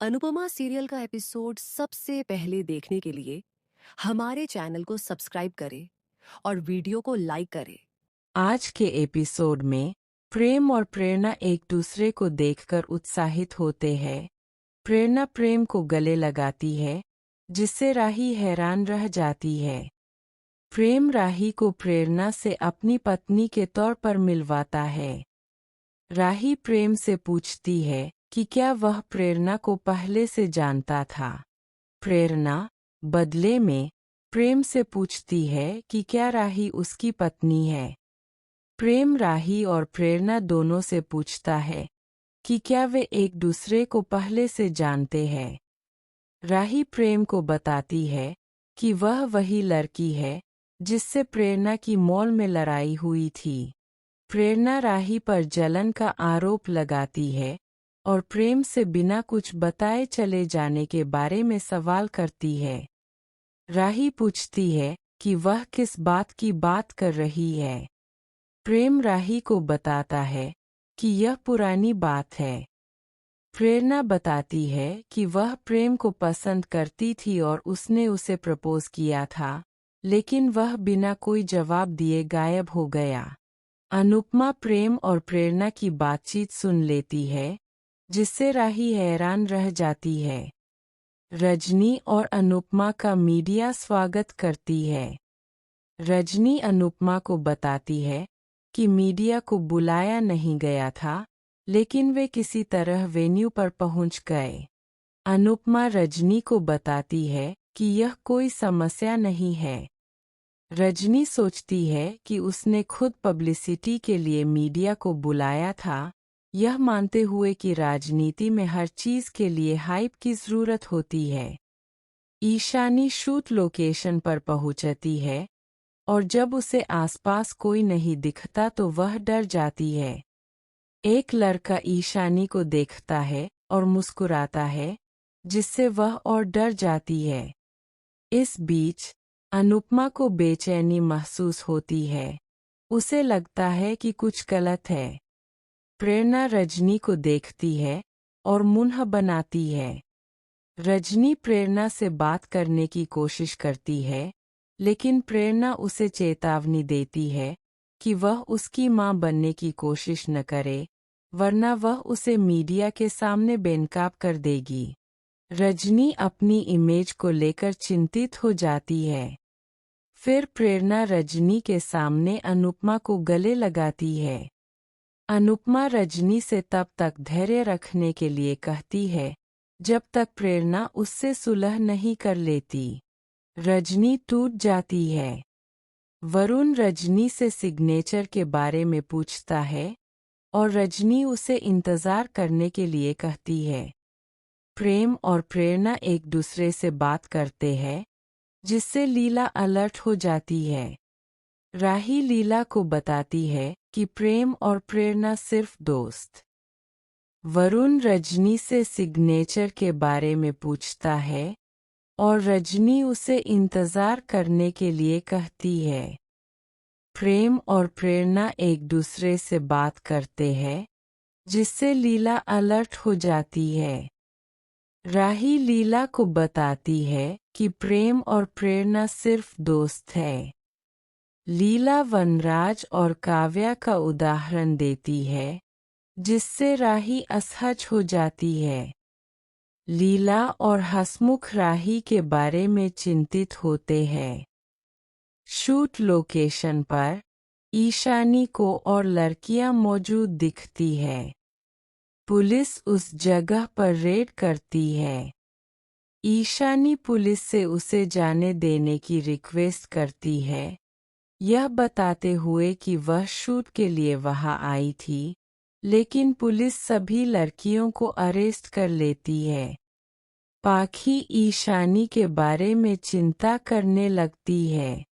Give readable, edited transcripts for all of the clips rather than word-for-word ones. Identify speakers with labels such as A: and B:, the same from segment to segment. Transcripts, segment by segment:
A: Anupama serial का episode सबसे पहले देखने के लिए हमारे चैनल को सब्सक्राइब करें और वीडियो को लाइक करें।
B: आज के एपिसोड में प्रेम और प्रेरणा एक दूसरे को देखकर उत्साहित होते हैं। प्रेरणा प्रेम को गले लगाती है, जिससे राही हैरान रह जाती है। प्रेम राही को प्रेरणा से अपनी पत्नी के तौर पर मिलवाता है। राही प्रेम से पूछती है कि क्या वह प्रेरणा को पहले से जानता था। प्रेरणा बदले में प्रेम से पूछती है कि क्या राही उसकी पत्नी है। प्रेम राही और प्रेरणा दोनों से पूछता है कि क्या वे एक दूसरे को पहले से जानते हैं। राही प्रेम को बताती है कि वह वही लड़की है जिससे प्रेरणा की मॉल में लड़ाई हुई थी। प्रेरणा राही पर जलन का आरोप लगाती है और प्रेम से बिना कुछ बताए चले जाने के बारे में सवाल करती है। राही पूछती है कि वह किस बात की बात कर रही है। प्रेम राही को बताता है कि यह पुरानी बात है। प्रेरणा बताती है कि वह प्रेम को पसंद करती थी और उसने उसे प्रपोज किया था, लेकिन वह बिना कोई जवाब दिए गायब हो गया। अनुपमा प्रेम और प्रेरणा की बातचीत सुन लेती है, जिससे राही हैरान रह जाती है। रजनी और अनुपमा का मीडिया स्वागत करती है। रजनी अनुपमा को बताती है कि मीडिया को बुलाया नहीं गया था, लेकिन वे किसी तरह वेन्यू पर पहुंच गए। अनुपमा रजनी को बताती है कि यह कोई समस्या नहीं है। रजनी सोचती है कि उसने खुद पब्लिसिटी के लिए मीडिया को बुलाया था, यह मानते हुए कि राजनीति में हर चीज के लिए हाइप की जरूरत होती है। ईशानी शूट लोकेशन पर पहुंचती है और जब उसे आसपास कोई नहीं दिखता तो वह डर जाती है। एक लड़का ईशानी को देखता है और मुस्कुराता है, जिससे वह और डर जाती है। इस बीच अनुपमा को बेचैनी महसूस होती है। उसे लगता है कि कुछ गलत है। प्रेरणा रजनी को देखती है और मुंह बनाती है। रजनी प्रेरणा से बात करने की कोशिश करती है, लेकिन प्रेरणा उसे चेतावनी देती है कि वह उसकी मां बनने की कोशिश न करे, वरना वह उसे मीडिया के सामने बेनकाब कर देगी। रजनी अपनी इमेज को लेकर चिंतित हो जाती है। फिर प्रेरणा रजनी के सामने अनुपमा को गले लगाती है। अनुपमा रजनी से तब तक धैर्य रखने के लिए कहती है जब तक प्रेरणा उससे सुलह नहीं कर लेती। रजनी टूट जाती है। वरुण रजनी से सिग्नेचर के बारे में पूछता है और रजनी उसे इंतजार करने के लिए कहती है। प्रेम और प्रेरणा एक दूसरे से बात करते हैं, जिससे लीला अलर्ट हो जाती है। राही लीला को बताती है कि प्रेम और प्रेरणा सिर्फ दोस्त। वरुण रजनी से सिग्नेचर के बारे में पूछता है और रजनी उसे इंतजार करने के लिए कहती है। प्रेम और प्रेरणा एक दूसरे से बात करते हैं, जिससे लीला अलर्ट हो जाती है। राही लीला को बताती है कि प्रेम और प्रेरणा सिर्फ दोस्त है। लीला वनराज और काव्या का उदाहरण देती है, जिससे राही असहज हो जाती है। लीला और हसमुख राही के बारे में चिंतित होते हैं। शूट लोकेशन पर ईशानी को और लड़कियां मौजूद दिखती है। पुलिस उस जगह पर रेड करती है। ईशानी पुलिस से उसे जाने देने की रिक्वेस्ट करती है, यह बताते हुए कि वह शूट के लिए वहां आई थी, लेकिन पुलिस सभी लड़कियों को अरेस्ट कर लेती है। पाखी ईशानी के बारे में चिंता करने लगती है।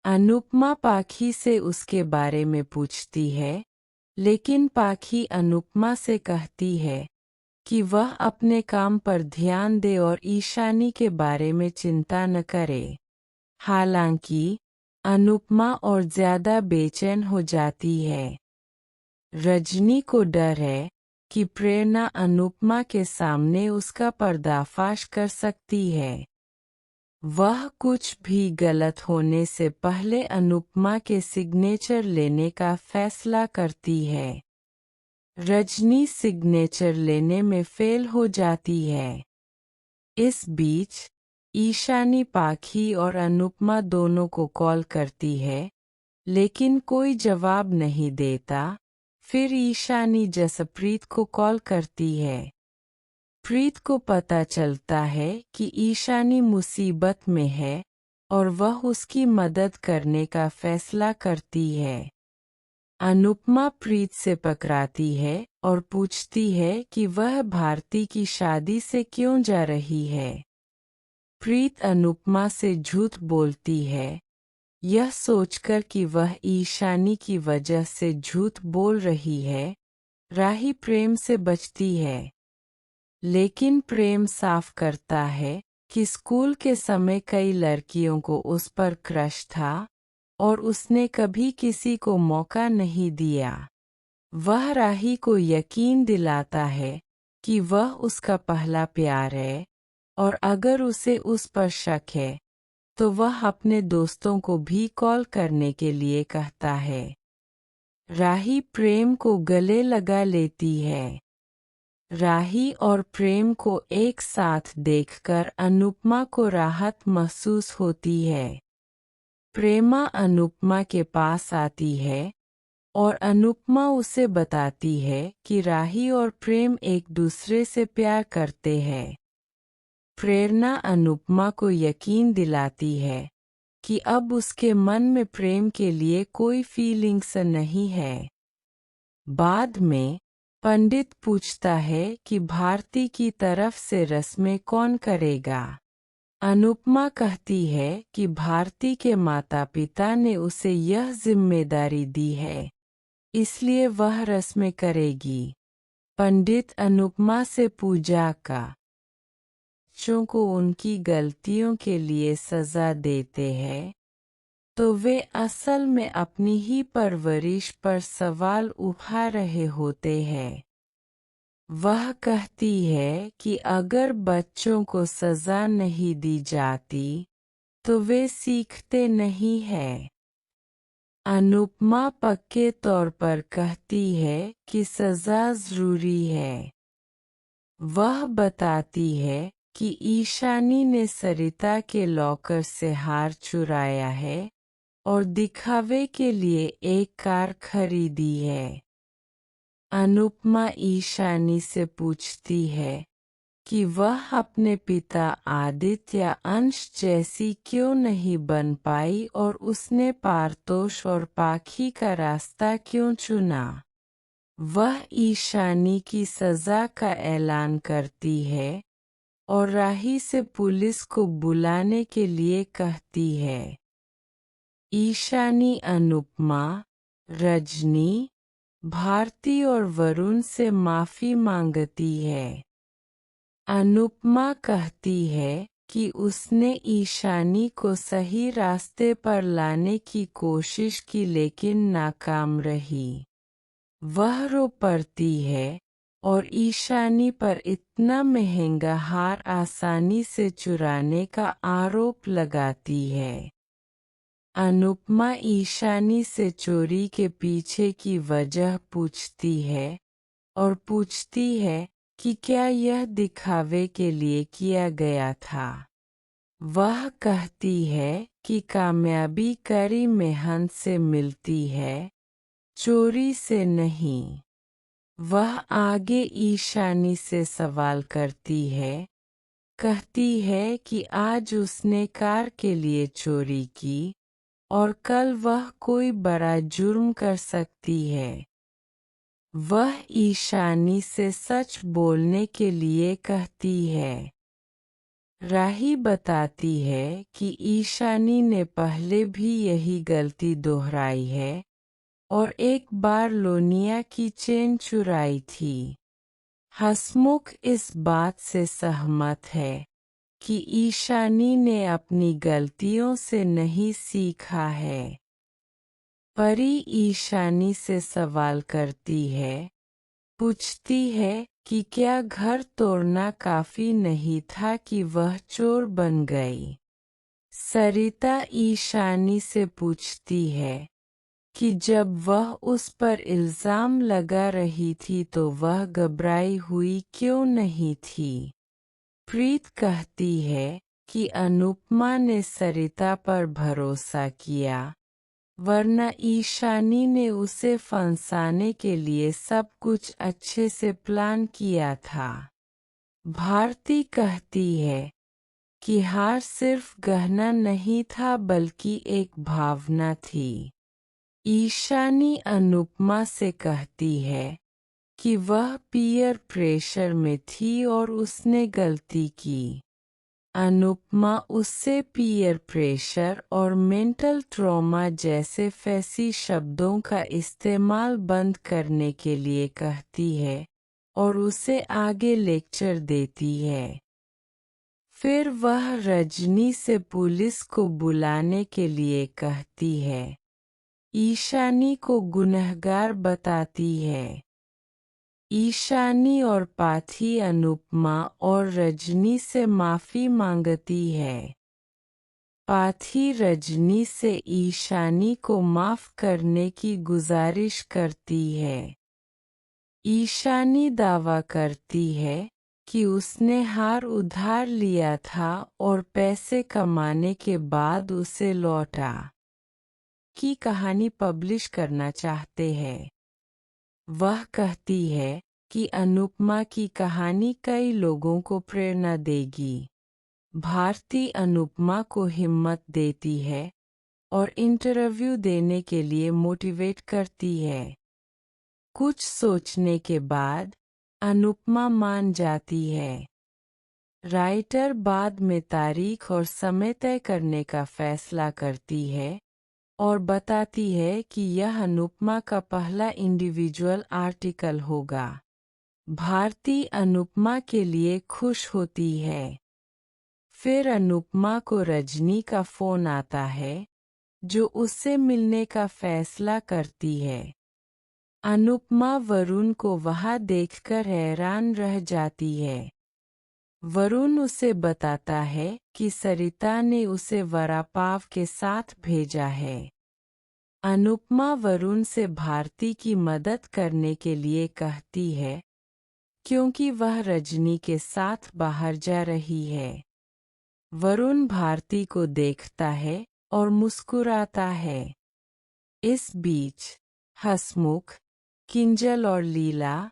B: अनुपमा पाखी से उसके बारे में पूछती है, लेकिन पाखी अनुपमा से कहती है कि वह अपने काम पर ध्यान दे और ईशानी के बारे में चिंता न करे। हालांकि अनुपमा और ज्यादा बेचैन हो जाती है। रजनी को डर है कि प्रेरणा अनुपमा के सामने उसका पर्दाफाश कर सकती है। वह कुछ भी गलत होने से पहले अनुपमा के सिग्नेचर लेने का फैसला करती है। रजनी सिग्नेचर लेने में फेल हो जाती है। इस बीच ईशानी पाखी और अनुपमा दोनों को कॉल करती है, लेकिन कोई जवाब नहीं देता। फिर ईशानी जसप्रीत को कॉल करती है। प्रीत को पता चलता है कि ईशानी मुसीबत में है और वह उसकी मदद करने का फैसला करती है। अनुपमा प्रीत से पकड़ाती है और पूछती है कि वह भारती की शादी से क्यों जा रही है। प्रीत अनुपमा से झूठ बोलती है, यह सोचकर कि वह ईशानी की वजह से झूठ बोल रही है। राही प्रेम से बचती है, लेकिन प्रेम साफ करता है कि स्कूल के समय कई लड़कियों को उस पर क्रश था और उसने कभी किसी को मौका नहीं दिया। वह राही को यकीन दिलाता है कि वह उसका पहला प्यार है और अगर उसे उस पर शक है तो वह अपने दोस्तों को भी कॉल करने के लिए कहता है। राही प्रेम को गले लगा लेती है। राही और प्रेम को एक साथ देखकर अनुपमा को राहत महसूस होती है। प्रेमा अनुपमा के पास आती है और अनुपमा उसे बताती है कि राही और प्रेम एक दूसरे से प्यार करते हैं। प्रेरणा अनुपमा को यकीन दिलाती है कि अब उसके मन में प्रेम के लिए कोई फीलिंग्स नहीं है। बाद में पंडित पूछता है कि भारती की तरफ से रस्में कौन करेगा। अनुपमा कहती है कि भारती के माता पिता ने उसे यह जिम्मेदारी दी है, इसलिए वह रस्में करेगी। पंडित अनुपमा से पूजा का बच्चों को उनकी गलतियों के लिए सजा देते हैं, तो वे असल में अपनी ही परवरिश पर सवाल उठा रहे होते हैं। वह कहती है कि अगर बच्चों को सजा नहीं दी जाती तो वे सीखते नहीं हैं। अनुपमा पक्के तौर पर कहती है कि सजा जरूरी है। वह बताती है कि ईशानी ने सरिता के लॉकर से हार चुराया है और दिखावे के लिए एक कार खरीदी है। अनुपमा ईशानी से पूछती है कि वह अपने पिता आदित्य या अंश जैसी क्यों नहीं बन पाई और उसने पारतोष और पाखी का रास्ता क्यों चुना। वह ईशानी की सजा का ऐलान करती है और राही से पुलिस को बुलाने के लिए कहती है। ईशानी अनुपमा, रजनी, भारती और वरुण से माफी मांगती है। अनुपमा कहती है कि उसने ईशानी को सही रास्ते पर लाने की कोशिश की लेकिन नाकाम रही। वह रो पड़ती है और ईशानी पर इतना महंगा हार आसानी से चुराने का आरोप लगाती है। अनुपमा ईशानी से चोरी के पीछे की वजह पूछती है और पूछती है कि क्या यह दिखावे के लिए किया गया था। वह कहती है कि कामयाबी कड़ी मेहनत से मिलती है, चोरी से नहीं। वह आगे ईशानी से सवाल करती है, कहती है कि आज उसने कार के लिए चोरी की और कल वह कोई बड़ा जुर्म कर सकती है। वह ईशानी से सच बोलने के लिए कहती है। राही बताती है कि ईशानी ने पहले भी यही गलती दोहराई है और एक बार लोनिया की चेन चुराई थी। हसमुख इस बात से सहमत है कि ईशानी ने अपनी गलतियों से नहीं सीखा है। परी ईशानी से सवाल करती है, पूछती है कि क्या घर तोड़ना काफी नहीं था कि वह चोर बन गई। सरिता ईशानी से पूछती है कि जब वह उस पर इल्जाम लगा रही थी तो वह घबराई हुई क्यों नहीं थी। प्रीत कहती है कि अनुपमा ने सरिता पर भरोसा किया, वरना ईशानी ने उसे फंसाने के लिए सब कुछ अच्छे से प्लान किया था। भारती कहती है कि हार सिर्फ गहना नहीं था बल्कि एक भावना थी। ईशानी अनुपमा से कहती है कि वह पीयर प्रेशर में थी और उसने गलती की। अनुपमा उससे पीयर प्रेशर और मेंटल ट्रॉमा जैसे फैंसी शब्दों का इस्तेमाल बंद करने के लिए कहती है और उसे आगे लेक्चर देती है। फिर वह रजनी से पुलिस को बुलाने के लिए कहती है। ईशानी को गुनहगार बताती है। ईशानी और पाथी अनुपमा और रजनी से माफी मांगती है। पाथी रजनी से ईशानी को माफ करने की गुजारिश करती है। ईशानी दावा करती है कि उसने हार उधार लिया था और पैसे कमाने के बाद उसे लौटा की कहानी पब्लिश करना चाहते हैं। वह कहती है कि अनुपमा की कहानी कई लोगों को प्रेरणा देगी। भारती अनुपमा को हिम्मत देती है और इंटरव्यू देने के लिए मोटिवेट करती है। कुछ सोचने के बाद अनुपमा मान जाती है। राइटर बाद में तारीख और समय तय करने का फैसला करती है और बताती है कि यह अनुपमा का पहला इंडिविजुअल आर्टिकल होगा। भारती अनुपमा के लिए खुश होती है। फिर अनुपमा को रजनी का फोन आता है, जो उससे मिलने का फैसला करती है। अनुपमा वरुण को वहां देखकर हैरान रह जाती है। वरुण उसे बताता है कि सरिता ने उसे वड़ापाव के साथ भेजा है। अनुपमा वरुण से भारती की मदद करने के लिए कहती है, क्योंकि वह रजनी के साथ बाहर जा रही है। वरुण भारती को देखता है और मुस्कुराता है। इस बीच हसमुख, किंजल और लीला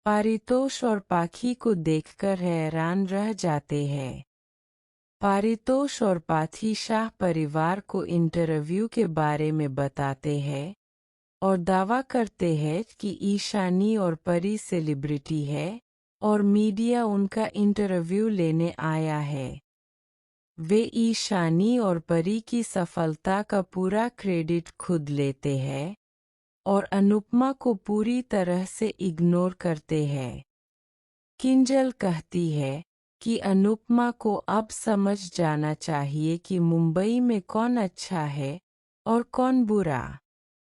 B: पारितोष और पाखी को देखकर हैरान रह जाते हैं। पारितोष और पाथी शाह परिवार को इंटरव्यू के बारे में बताते हैं और दावा करते हैं कि ईशानी और परी सेलिब्रिटी है और मीडिया उनका इंटरव्यू लेने आया है। वे ईशानी और परी की सफलता का पूरा क्रेडिट खुद लेते हैं और अनुपमा को पूरी तरह से इग्नोर करते हैं। किंजल कहती है कि अनुपमा को अब समझ जाना चाहिए कि मुंबई में कौन अच्छा है और कौन बुरा।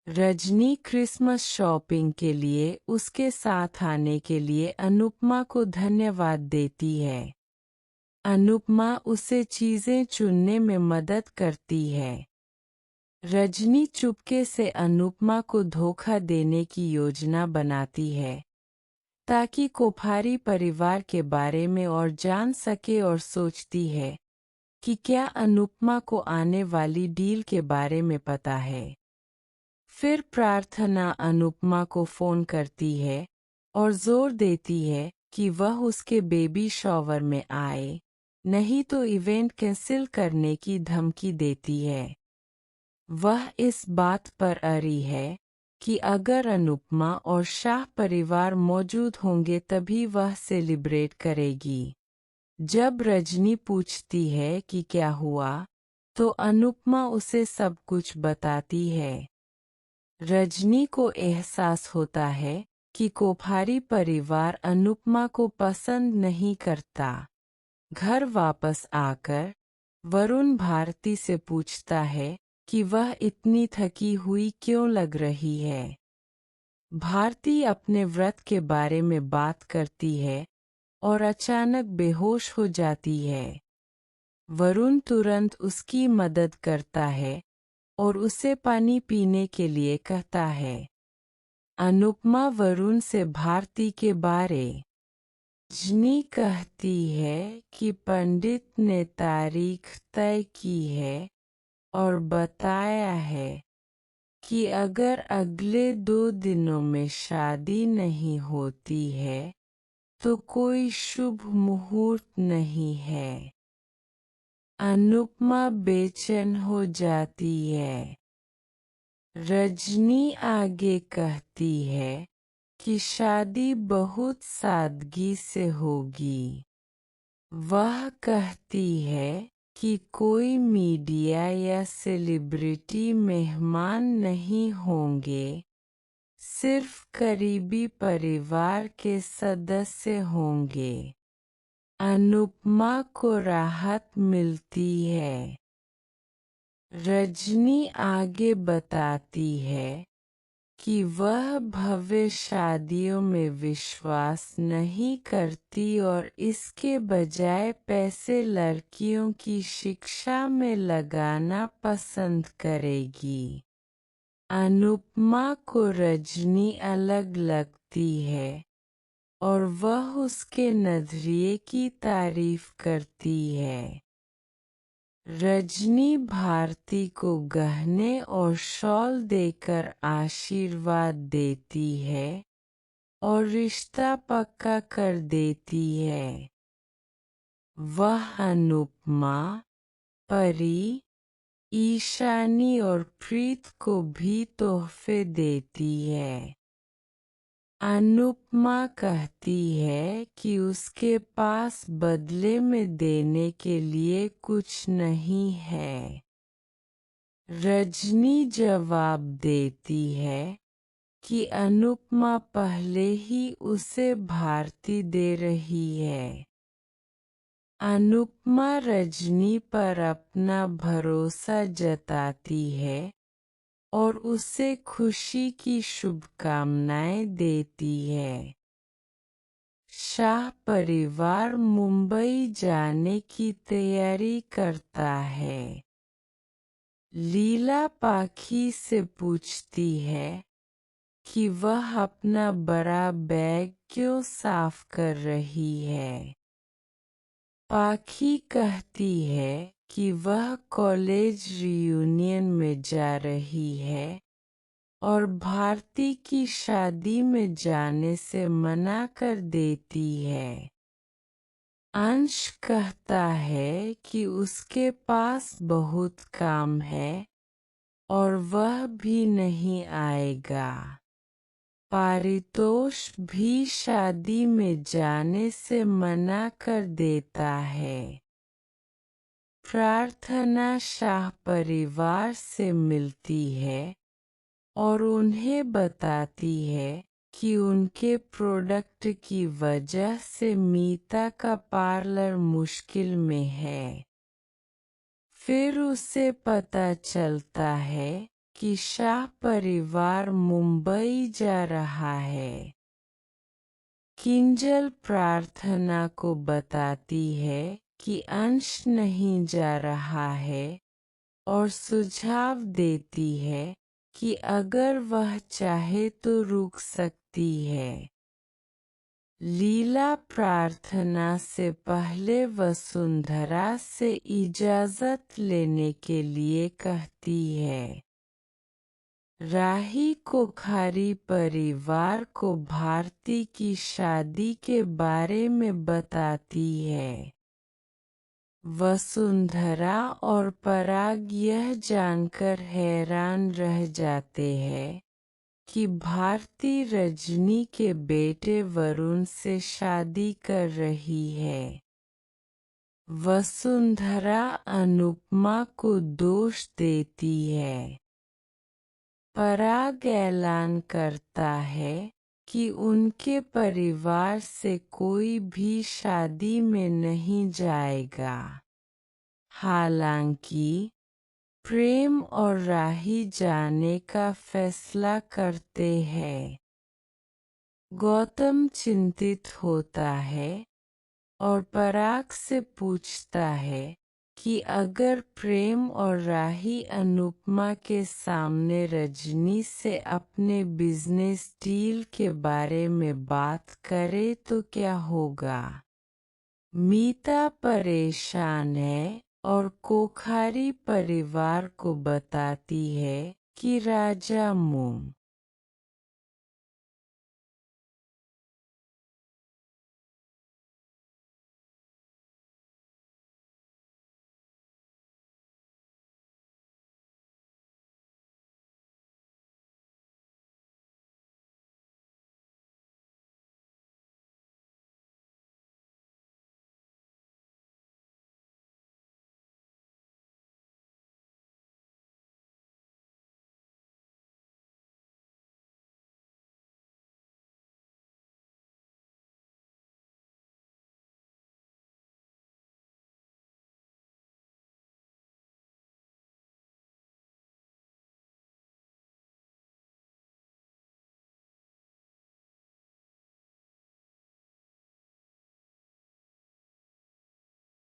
B: रजनी क्रिसमस शॉपिंग के लिए उसके साथ आने के लिए अनुपमा को धन्यवाद देती है। अनुपमा उसे चीजें चुनने में मदद करती है। रजनी चुपके से अनुपमा को धोखा देने की योजना बनाती है ताकि कोठारी परिवार के बारे में और जान सके और सोचती है कि क्या अनुपमा को आने वाली डील के बारे में पता है। फिर प्रार्थना अनुपमा को फोन करती है और जोर देती है कि वह उसके बेबी शॉवर में आए, नहीं तो इवेंट कैंसिल करने की धमकी देती है। वह इस बात पर अड़ी है कि अगर अनुपमा और शाह परिवार मौजूद होंगे तभी वह सेलिब्रेट करेगी। जब रजनी पूछती है कि क्या हुआ, तो अनुपमा उसे सब कुछ बताती है। रजनी को एहसास होता है कि कोठारी परिवार अनुपमा को पसंद नहीं करता। घर वापस आकर वरुण भारती से पूछता है कि वह इतनी थकी हुई क्यों लग रही है। भारती अपने व्रत के बारे में बात करती है और अचानक बेहोश हो जाती है। वरुण तुरंत उसकी मदद करता है और उसे पानी पीने के लिए कहता है। अनुपमा वरुण से भारती के बारे रजनी कहती है कि पंडित ने तारीख तय की है और बताया है कि अगर अगले 2 दिनों में शादी नहीं होती है तो कोई शुभ मुहूर्त नहीं है। अनुपमा बेचैन हो जाती है। रजनी आगे कहती है कि शादी बहुत सादगी से होगी। वह कहती है कि कोई मीडिया या सेलिब्रिटी मेहमान नहीं होंगे, सिर्फ करीबी परिवार के सदस्य होंगे। अनुपमा को राहत मिलती है। रजनी आगे बताती है कि वह भव्य शादियों में विश्वास नहीं करती और इसके बजाय पैसे लड़कियों की शिक्षा में लगाना पसंद करेगी। अनुपमा को रजनी अलग लगती है और वह उसके नजरिए की तारीफ करती है। रजनी भारती को गहने और शॉल देकर आशीर्वाद देती है और रिश्ता पक्का कर देती है। वह अनुपमा, परी, ईशानी और प्रीत को भी तोहफे देती है। अनुपमा कहती है कि उसके पास बदले में देने के लिए कुछ नहीं है। रजनी जवाब देती है कि अनुपमा पहले ही उसे भारती दे रही है। अनुपमा रजनी पर अपना भरोसा जताती है और उसे खुशी की शुभकामनाएं देती है। शाह परिवार मुंबई जाने की तैयारी करता है। लीला पाखी से पूछती है कि वह अपना बड़ा बैग क्यों साफ कर रही है। पाखी कहती है कि वह कॉलेज रियूनियन में जा रही है और भारती की शादी में जाने से मना कर देती है। अंश कहता है कि उसके पास बहुत काम है और वह भी नहीं आएगा। पारितोष भी शादी में जाने से मना कर देता है। प्रार्थना शाह परिवार से मिलती है और उन्हें बताती है कि उनके प्रोडक्ट की वजह से मीता का पार्लर मुश्किल में है। फिर उसे पता चलता है कि शाह परिवार मुंबई जा रहा है। किंजल प्रार्थना को बताती है कि अंश नहीं जा रहा है और सुझाव देती है कि अगर वह चाहे तो रुक सकती है। लीला प्रार्थना से पहले वसुंधरा से इजाज़त लेने के लिए कहती है। राही कोठारी परिवार को भारती की शादी के बारे में बताती है। वसुंधरा और पराग यह जानकर हैरान रह जाते हैं कि भारती रजनी के बेटे वरुण से शादी कर रही है। वसुंधरा अनुपमा को दोष देती है। पराग ऐलान करता है कि उनके परिवार से कोई भी शादी में नहीं जाएगा। हालांकि प्रेम और राही जाने का फैसला करते हैं। गौतम चिंतित होता है और पराग से पूछता है कि अगर प्रेम और राही अनुपमा के सामने रजनी से अपने बिजनेस डील के बारे में बात करे तो क्या होगा। मीता परेशान है और कोठारी परिवार को बताती है कि राजा मोम